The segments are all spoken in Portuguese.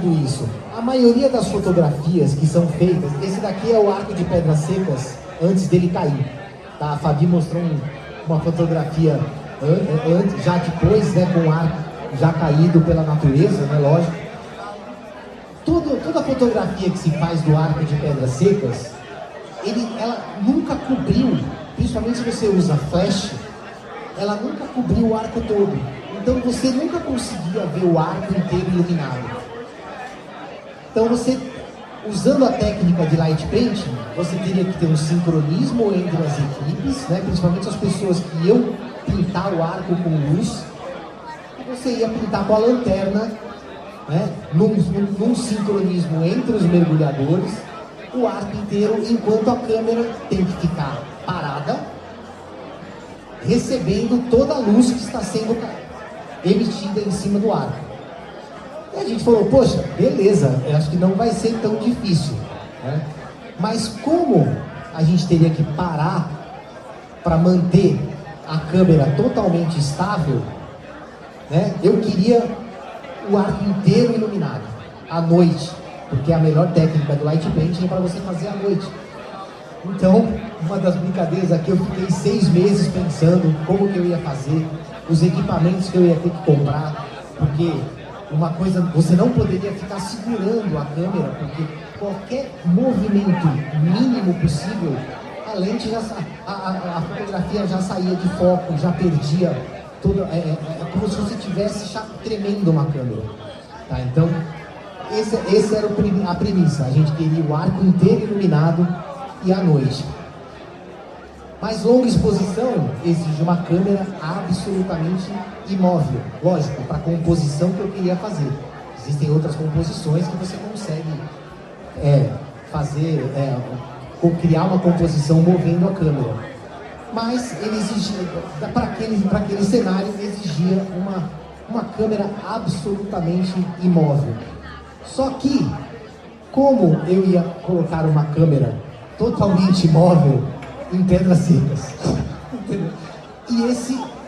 tudo isso? A maioria das fotografias que são feitas, esse daqui é o arco de Pedras Secas antes dele cair. Tá? A Fabi mostrou uma fotografia antes, já depois, né, com o arco já caído pela natureza, né, lógico. Toda fotografia que se faz do arco de Pedras Secas, ela nunca cobriu, principalmente se você usa flash, ela nunca cobriu o arco todo. Então você nunca conseguia ver o arco inteiro iluminado. Então você, usando a técnica de light painting, você teria que ter um sincronismo entre as equipes, né? Principalmente as pessoas que iam pintar o arco com luz, e você ia pintar com a lanterna, né? Num sincronismo entre os mergulhadores, o arco inteiro, enquanto a câmera tem que ficar parada, recebendo toda a luz que está sendo emitida em cima do arco. E a gente falou, poxa, beleza, eu acho que não vai ser tão difícil, né? Mas como a gente teria que parar para manter a câmera totalmente estável, né? Eu queria o arco inteiro iluminado, à noite, porque a melhor técnica do light painting é para você fazer à noite. Então, uma das brincadeiras aqui, eu fiquei 6 meses pensando como que eu ia fazer, os equipamentos que eu ia ter que comprar, porque uma coisa, você não poderia ficar segurando a câmera, porque qualquer movimento mínimo possível, a lente já, a fotografia já saía de foco, já perdia toda, é como se você estivesse tremendo uma câmera, tá? Então, esse era a premissa, a gente queria o arco inteiro iluminado e à noite. Mas longa exposição exige uma câmera absolutamente imóvel, lógico, para a composição que eu queria fazer. Existem outras composições que você consegue criar uma composição movendo a câmera. Mas ele exigia, para aquele cenário, exigia uma câmera absolutamente imóvel. Só que, como eu ia colocar uma câmera totalmente imóvel em Pedras Secas, e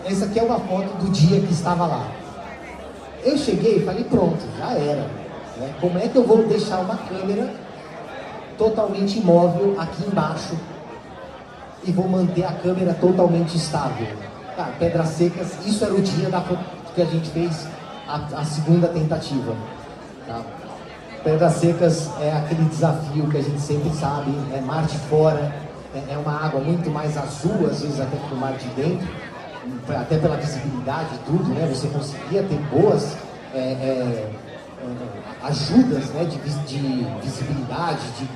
essa aqui é uma foto do dia que estava lá. Eu cheguei e falei, pronto, já era, né? Como é que eu vou deixar uma câmera totalmente imóvel aqui embaixo e vou manter a câmera totalmente estável? Tá, Pedras Secas, isso era o dia da foto que a gente fez a segunda tentativa, tá? Pedras Secas é aquele desafio que a gente sempre sabe, é mar de fora, é uma água muito mais azul, às vezes até que o mar de dentro, até pela visibilidade e tudo, né? Você conseguia ter boas ajudas, né? de visibilidade, de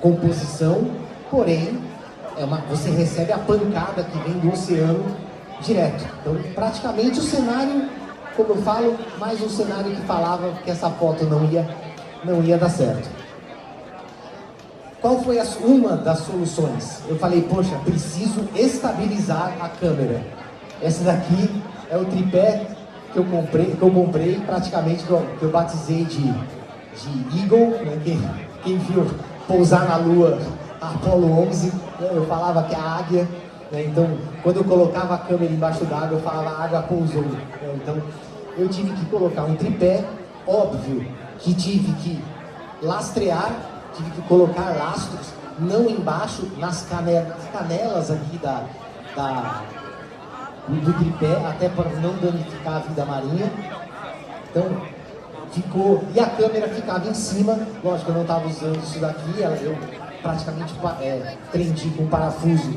composição, porém, você recebe a pancada que vem do oceano direto. Então, praticamente o cenário, como eu falo, mais um cenário que falava que essa foto não ia dar certo. Qual foi uma das soluções? Eu falei, poxa, preciso estabilizar a câmera. Esse daqui é o tripé que eu comprei praticamente, que eu batizei de Eagle, né? Quem viu pousar na Lua a Apollo 11, né? Eu falava que é a águia, né? Então, quando eu colocava a câmera embaixo d'água, eu falava a águia pousou, né? Então, eu tive que colocar um tripé, óbvio que tive que lastrear, tive que colocar lastros, não embaixo, nas canelas aqui do tripé, até para não danificar a vida marinha. Então, ficou, e a câmera ficava em cima, lógico, eu não estava usando isso daqui, eu praticamente prendi com parafuso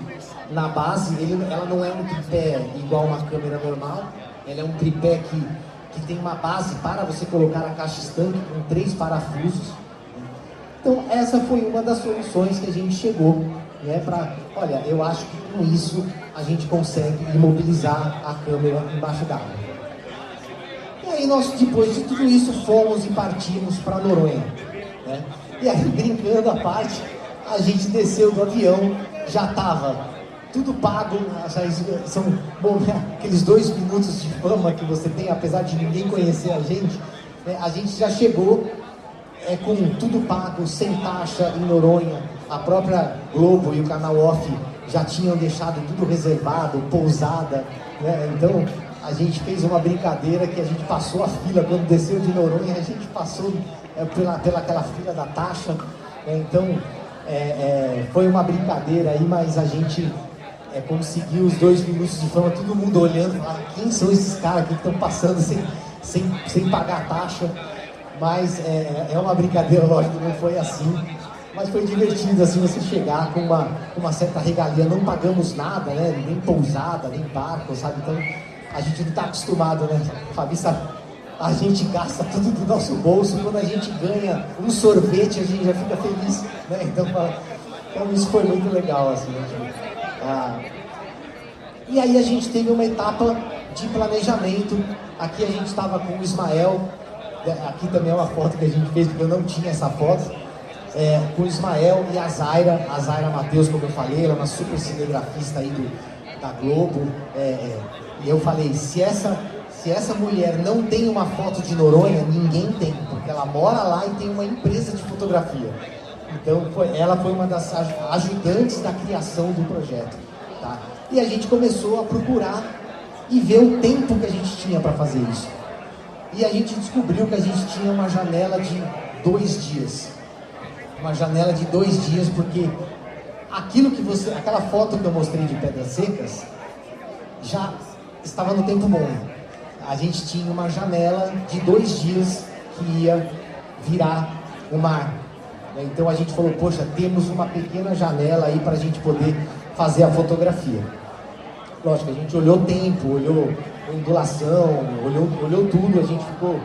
na base. Ela não é um tripé igual uma câmera normal, ela é um tripé que tem uma base para você colocar a caixa estanque com 3 parafusos. Então, essa foi uma das soluções que a gente chegou, né, olha, eu acho que com isso a gente consegue imobilizar a câmera embaixo d'água. E aí nós, depois de tudo isso, fomos e partimos para Noronha, né? E aí, brincando à parte, a gente desceu do avião, já estava tudo pago, são aqueles 2 minutos de fama que você tem, apesar de ninguém conhecer a gente, né? A gente já chegou com tudo pago, sem taxa em Noronha. A própria Globo e o canal Off já tinham deixado tudo reservado, pousada, né? Então a gente fez uma brincadeira que a gente passou a fila, quando desceu de Noronha, a gente passou pela aquela fila da taxa, né? Então, foi uma brincadeira aí, mas a gente conseguiu os 2 minutos de fama, todo mundo olhando, falando, quem são esses caras que estão passando sem pagar a taxa? Mas é uma brincadeira, lógico, não foi assim. Mas foi divertido, assim, você chegar com uma certa regalia. Não pagamos nada, né? Nem pousada, nem barco, sabe? Então, a gente não está acostumado, né? Fabi sabe, a gente gasta tudo do nosso bolso. Quando a gente ganha um sorvete, a gente já fica feliz, né? Então isso foi muito legal, assim. E aí a gente teve uma etapa de planejamento. Aqui a gente estava com o Ismael. Aqui também é uma foto que a gente fez, porque eu não tinha essa foto. Com o Ismael e a Zaira Matheus, como eu falei, ela é uma super cinegrafista aí da Globo. E eu falei, se essa mulher não tem uma foto de Noronha, ninguém tem, porque ela mora lá e tem uma empresa de fotografia. Então ela foi uma das ajudantes da criação do projeto, tá? E a gente começou a procurar e ver o tempo que a gente tinha para fazer isso. E a gente descobriu que a gente tinha uma janela de 2 dias. Uma janela de 2 dias, porque aquela foto que eu mostrei de Pedras Secas, já estava no tempo bom. A gente tinha uma janela de 2 dias que ia virar o mar. Então a gente falou, poxa, temos uma pequena janela aí para a gente poder fazer a fotografia. Lógico, a gente olhou tempo, olhou ondulação, olhou tudo. A gente ficou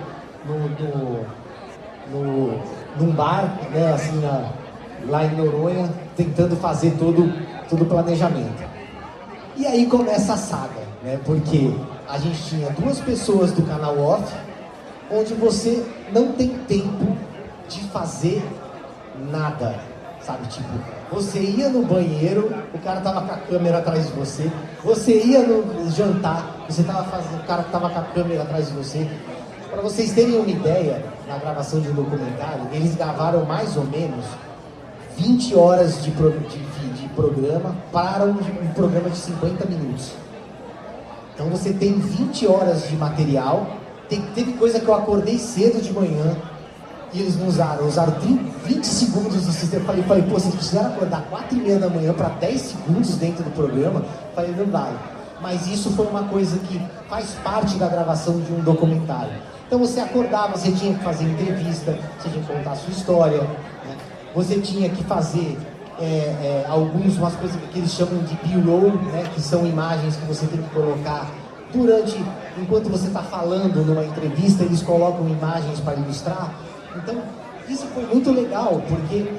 num bar, né, assim, lá em Noronha, tentando fazer todo o planejamento. E aí começa a saga, né, porque a gente tinha 2 pessoas do canal off, onde você não tem tempo de fazer nada, sabe? Tipo, você ia no banheiro, o cara tava com a câmera atrás de você. Você ia no jantar, o cara tava com a câmera atrás de você. Para vocês terem uma ideia, na gravação de um documentário, eles gravaram mais ou menos 20 horas de programa para um programa de 50 minutos. Então você tem 20 horas de material. Teve coisa que eu acordei cedo de manhã e eles não usaram 20 segundos do sistema. Falei, pô, vocês precisaram acordar 4h30 da manhã para 10 segundos dentro do programa? Falei, não vai. Mas isso foi uma coisa que faz parte da gravação de um documentário. Então você acordava, você tinha que fazer entrevista, você tinha que contar a sua história, né? Você tinha que fazer umas coisas que eles chamam de B-roll, né? Que são imagens que você tem que colocar enquanto você está falando numa entrevista, eles colocam imagens para ilustrar. Então isso foi muito legal, porque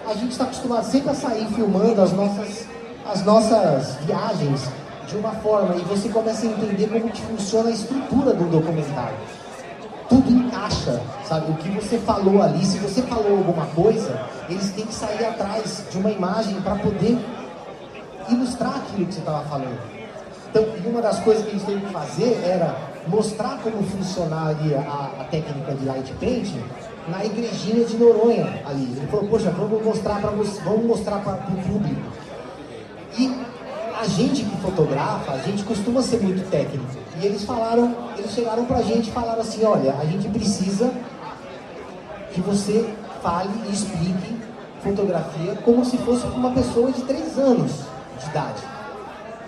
a gente está acostumado sempre a sair filmando as nossas viagens de uma forma, e você começa a entender como que funciona a estrutura do documentário. Tudo encaixa, sabe? O que você falou ali, se você falou alguma coisa, eles têm que sair atrás de uma imagem para poder ilustrar aquilo que você estava falando. Então, uma das coisas que a gente teve que fazer era mostrar como funcionaria a técnica de light painting na igrejinha de Noronha ali. Ele falou, poxa, vamos mostrar para o público. E a gente que fotografa, a gente costuma ser muito técnico. E eles chegaram pra gente e falaram assim, olha, a gente precisa que você fale e explique fotografia como se fosse uma pessoa de 3 anos de idade.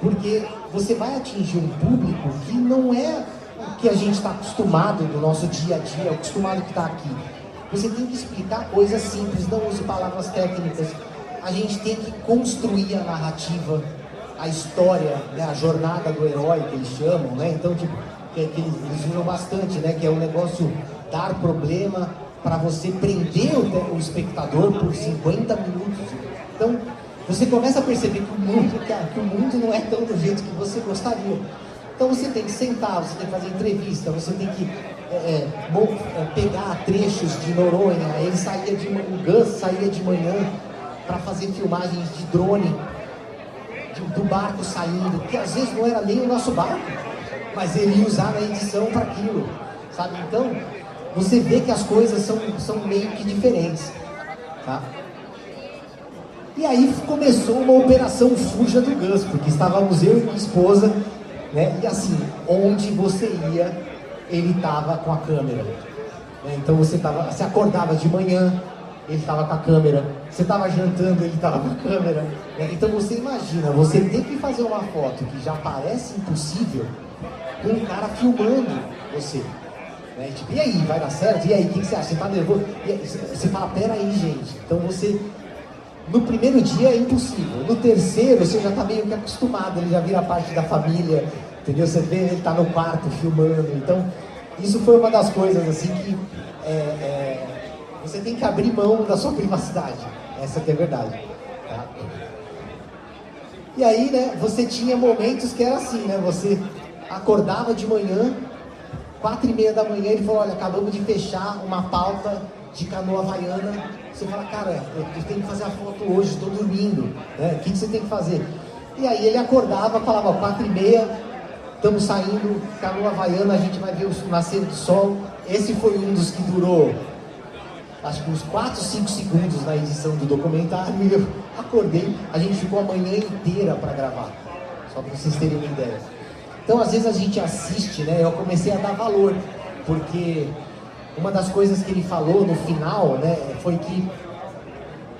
Porque você vai atingir um público que não é o que a gente está acostumado do nosso dia a dia, acostumado que está aqui. Você tem que explicar coisas simples, não use palavras técnicas. A gente tem que construir a narrativa, a história, né, a jornada do herói que eles chamam, né? Então, tipo, que eles usam bastante, né? Que é o negócio dar problema para você prender o espectador por 50 minutos. Então, você começa a perceber que o mundo não é tão do jeito que você gostaria. Então, você tem que sentar, você tem que fazer entrevista, você tem que pegar trechos de Noronha. O Gus saía de manhã para fazer filmagens de drone, do barco saindo, que às vezes não era nem o nosso barco, mas ele ia usar na edição para aquilo, sabe? Então, você vê que as coisas são meio que diferentes, tá? E aí começou uma operação fuja do Gus, porque estávamos eu e minha esposa né? E assim, onde você ia, ele estava com a câmera, né? Então você acordava de manhã, ele estava com a câmera, você estava jantando, ele estava com a câmera, né? Então você imagina, você tem que fazer uma foto que já parece impossível com um cara filmando você, né? Tipo, e aí, vai dar certo? E aí, o que você acha? Você tá nervoso? E aí, você fala, pera aí, gente. Então você, no primeiro dia é impossível, no terceiro você já está meio que acostumado, ele já vira parte da família, entendeu? Você vê, ele está no quarto filmando. Então isso foi uma das coisas assim que você tem que abrir mão da sua privacidade, essa que é a verdade, tá? E aí, né, você tinha momentos que era assim, né, você acordava de manhã, 4h30 da manhã, ele falou, olha, acabamos de fechar uma pauta de canoa havaiana. Você fala, cara, eu tenho que fazer a foto hoje, estou dormindo, né? O que você tem que fazer? E aí ele acordava, falava, 4h30, estamos saindo, canoa havaiana, a gente vai ver o nascer do sol. Esse foi um dos que durou, acho que uns 4, 5 segundos na edição do documentário, e eu acordei, a gente ficou a manhã inteira para gravar, só para vocês terem uma ideia. Então às vezes a gente assiste, né, eu comecei a dar valor, porque uma das coisas que ele falou no final, né, foi que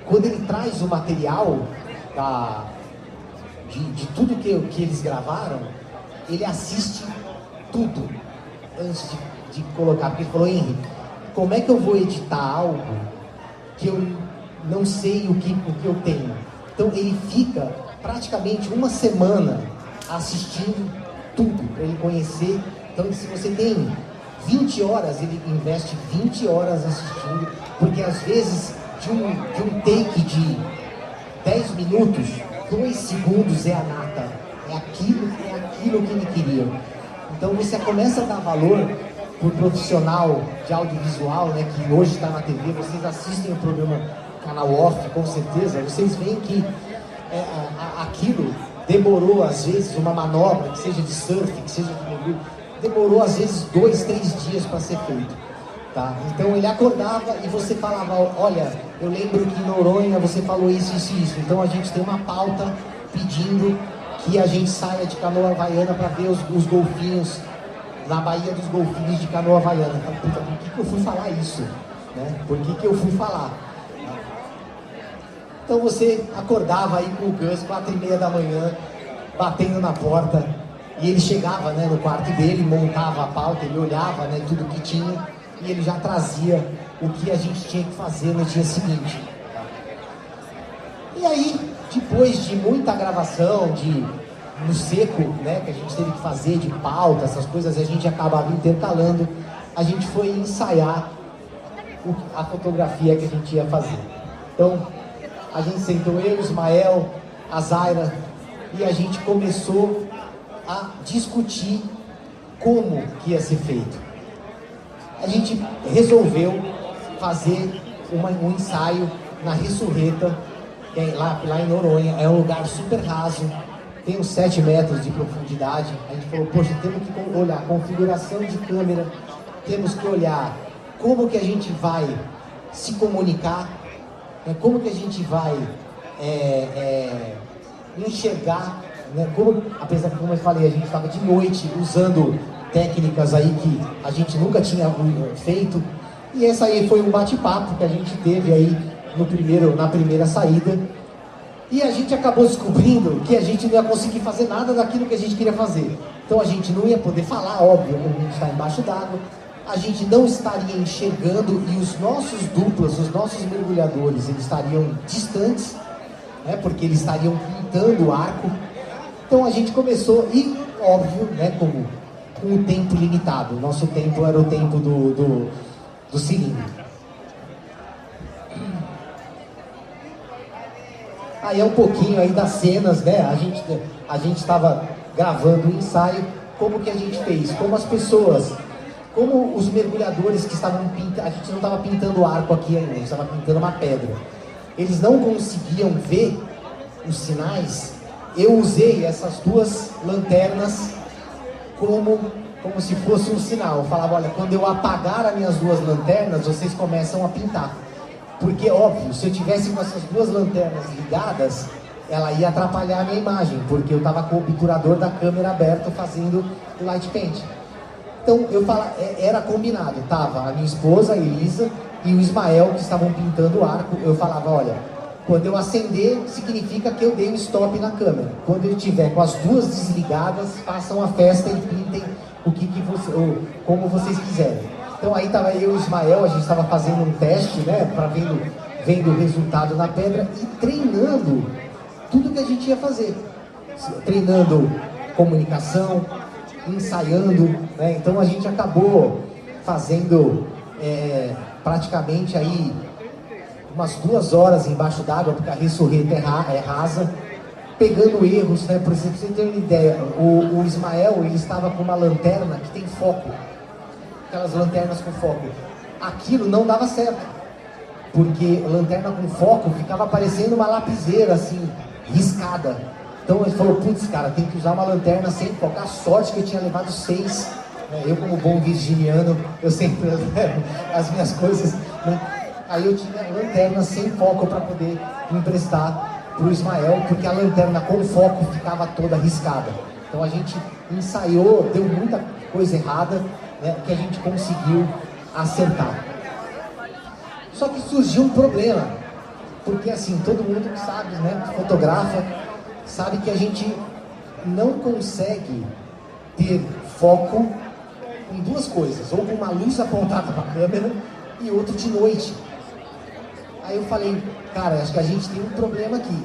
quando ele traz o material de tudo que eles gravaram, ele assiste tudo antes de colocar, porque ele falou, Henry, como é que eu vou editar algo que eu não sei o que eu tenho? Então ele fica praticamente uma semana assistindo tudo, para ele conhecer. Então se você tem 20 horas, ele investe 20 horas assistindo, porque às vezes de um take de 10 minutos, 2 segundos é a nata, é aquilo que ele queria. Então você começa a dar valor por profissional de audiovisual, né, que hoje está na TV, vocês assistem o programa Canal Off, com certeza, vocês veem que aquilo demorou às vezes, uma manobra, que seja de surf, que seja de mergulho, demorou às vezes 2, 3 dias para ser feito, tá? Então ele acordava e você falava, olha, eu lembro que em Noronha você falou isso, isso, isso, então a gente tem uma pauta pedindo que a gente saia de canoa havaiana para ver os golfinhos na Baía dos Golfinhos de canoa havaiana. Então, puta, por que eu fui falar isso? Né? Por que eu fui falar? Então você acordava aí com o Gus, 4h30 da manhã, batendo na porta, e ele chegava, né, no quarto dele, montava a pauta, ele olhava, né, tudo que tinha, e ele já trazia o que a gente tinha que fazer no dia seguinte. E aí, depois de muita gravação, no seco, né, que a gente teve que fazer de pauta, essas coisas, a gente acabava intercalando, a gente foi ensaiar a fotografia que a gente ia fazer. Então, a gente sentou eu, o Ismael, a Zaira, e a gente começou a discutir como que ia ser feito. A gente resolveu fazer um ensaio na Ressurreta, que é lá em Noronha, é um lugar super raso, tem uns 7 metros de profundidade. A gente falou, poxa, temos que olhar a configuração de câmera, temos que olhar como que a gente vai se comunicar, né, como que a gente vai enxergar, né, apesar que, como eu falei, a gente estava de noite usando técnicas aí que a gente nunca tinha feito, e essa aí foi um bate-papo que a gente teve aí na primeira saída. E a gente acabou descobrindo que a gente não ia conseguir fazer nada daquilo que a gente queria fazer. Então a gente não ia poder falar, óbvio, quando a gente está embaixo d'água. A gente não estaria enxergando, e os nossos duplas, os nossos mergulhadores, eles estariam distantes, né, porque eles estariam pintando o arco. Então a gente começou, e óbvio, né, com o tempo limitado. O nosso tempo era o tempo do cilindro. Aí é um pouquinho aí das cenas, né? A gente estava gravando o ensaio, como que a gente fez, como as pessoas, como os mergulhadores que estavam pintando, a gente não estava pintando o arco aqui ainda, a gente estava pintando uma pedra. Eles não conseguiam ver os sinais. Eu usei essas 2 lanternas como se fosse um sinal. Eu falava, olha, quando eu apagar as minhas 2 lanternas, vocês começam a pintar. Porque, óbvio, se eu tivesse com essas 2 lanternas ligadas, ela ia atrapalhar a minha imagem, porque eu estava com o obturador da câmera aberto fazendo o light paint. Então era combinado, tava a minha esposa, a Elisa, e o Ismael, que estavam pintando o arco. Eu falava, olha, quando eu acender, significa que eu dei um stop na câmera. Quando eu estiver com as duas desligadas, façam a festa e pintem ou como vocês quiserem. Então aí tava eu e o Ismael, a gente estava fazendo um teste, né, para vendo o resultado na pedra e treinando tudo que a gente ia fazer. Treinando comunicação, ensaiando, né? Então a gente acabou fazendo praticamente aí umas 2 horas embaixo d'água, porque a ressurreta é rasa, pegando erros, né? Por exemplo, pra você ter uma ideia, o Ismael, ele estava com uma lanterna que tem foco, aquelas lanternas com foco. Aquilo não dava certo, porque lanterna com foco ficava parecendo uma lapiseira, assim, riscada. Então ele falou, putz, cara, tem que usar uma lanterna sem foco. A sorte que eu tinha levado 6, né? Eu como bom virginiano, eu sempre levo as minhas coisas, né? Aí eu tinha lanterna sem foco para poder emprestar para o Ismael, porque a lanterna com foco ficava toda riscada. Então a gente ensaiou, deu muita coisa errada, né, que a gente conseguiu acertar. Só que surgiu um problema, porque assim, todo mundo que sabe, né, fotografa, sabe que a gente não consegue ter foco em 2 coisas, ou com uma luz apontada para a câmera e outro de noite. Aí eu falei, cara, acho que a gente tem um problema aqui,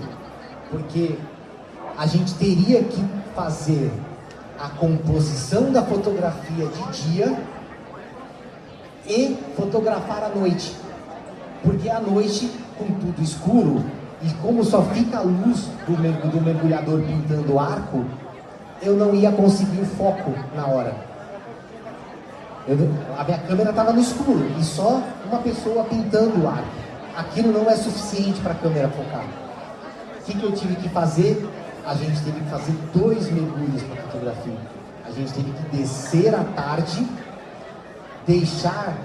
porque a gente teria que fazer a composição da fotografia de dia e fotografar à noite, porque à noite, com tudo escuro, e como só fica a luz do mergulhador pintando o arco, eu não ia conseguir o foco na hora. A minha câmera estava no escuro, e só uma pessoa pintando o arco. Aquilo não é suficiente para a câmera focar. O que eu tive que fazer? A gente teve que fazer 2 mergulhos para a fotografia. A gente teve que descer à tarde, deixar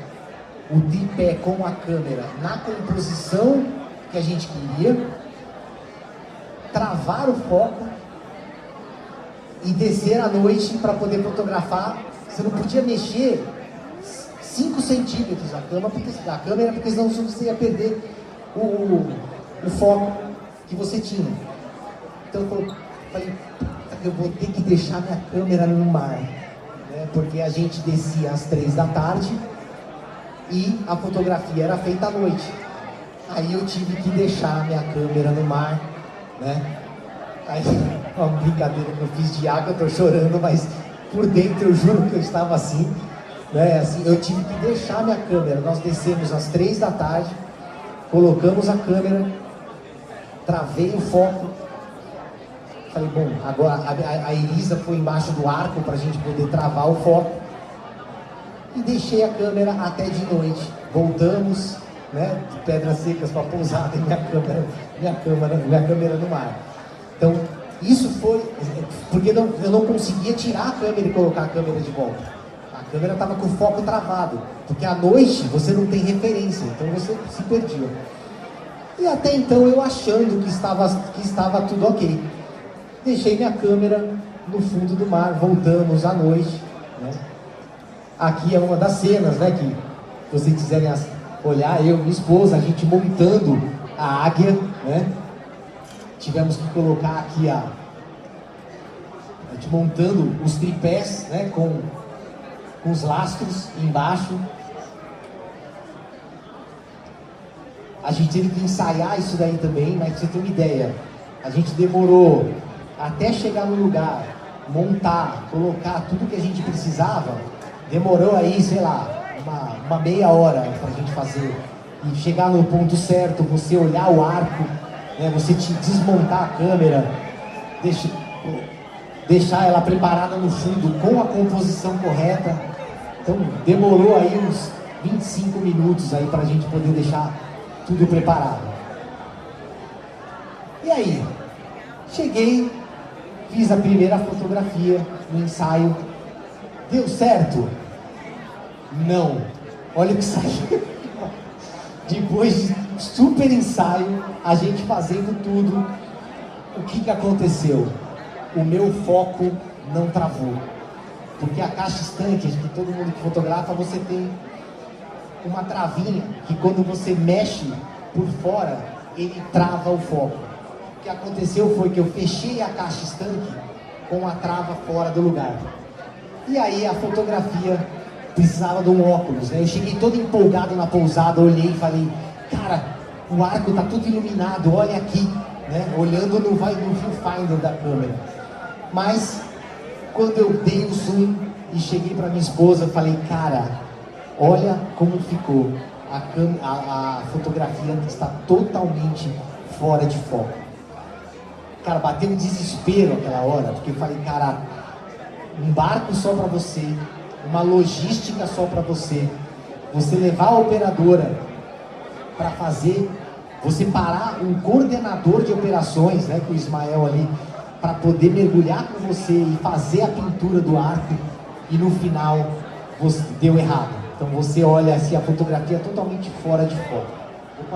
o tripé com a câmera na composição que a gente queria, travar o foco e descer à noite para poder fotografar. Você não podia mexer 5 centímetros a câmera, porque senão você ia perder o foco que você tinha. Então eu falei, eu vou ter que deixar minha câmera no mar, né? Porque a gente descia às 3 da tarde e a fotografia era feita à noite. Aí eu tive que deixar minha câmera no mar, né? Aí, uma brincadeira que eu fiz de água, eu tô chorando, mas por dentro eu juro que eu estava assim, né? Assim, eu tive que deixar minha câmera. Nós descemos às 3 da tarde, colocamos a câmera, travei o foco. Falei, bom, agora a Elisa foi embaixo do arco para a gente poder travar o foco. E deixei a câmera até de noite. Voltamos, né, de Pedras Secas para Pousada e minha câmera no mar. Então, isso foi porque eu não conseguia tirar a câmera e colocar a câmera de volta. A câmera estava com o foco travado, porque à noite você não tem referência, então você se perdia. E até então eu achando que estava tudo ok. Deixei minha câmera no fundo do mar, voltamos à noite, né? Aqui é uma das cenas, né, que se vocês quiserem olhar, eu e minha esposa, a gente montando a águia, né? Tivemos que colocar aqui a gente montando os tripés, né, com os lastros embaixo. A gente teve que ensaiar isso daí também, mas pra você ter uma ideia, a gente demorou até chegar no lugar, montar, colocar tudo que a gente precisava, demorou aí, sei lá, uma meia hora pra gente fazer. E chegar no ponto certo, você olhar o arco, né, você desmontar a câmera, deixar ela preparada no fundo com a composição correta. Então demorou aí uns 25 minutos aí pra gente poder deixar tudo preparado. E aí, cheguei, fiz a primeira fotografia no ensaio. Deu certo? Não. Olha o que saiu. Depois de super ensaio, a gente fazendo tudo, o que aconteceu? O meu foco não travou. Porque a caixa estanque, acho que todo mundo que fotografa, você tem uma travinha que quando você mexe por fora, ele trava o foco. O que aconteceu foi que eu fechei a caixa estanque com a trava fora do lugar. E aí a fotografia precisava de um óculos, né? Eu cheguei todo empolgado na pousada, olhei e falei, cara, o arco tá tudo iluminado, olha aqui, né? Olhando no viewfinder da câmera. Mas quando eu dei o zoom e cheguei para minha esposa, falei, cara, olha como ficou. A fotografia está totalmente fora de foco. Cara, bateu um desespero aquela hora, porque eu falei, cara, um barco só para você, uma logística só para você, você levar a operadora para fazer, você parar um coordenador de operações, né, com o Ismael ali, para poder mergulhar com você e fazer a pintura do arco, e no final você deu errado. Então você olha assim, a fotografia totalmente fora de foco.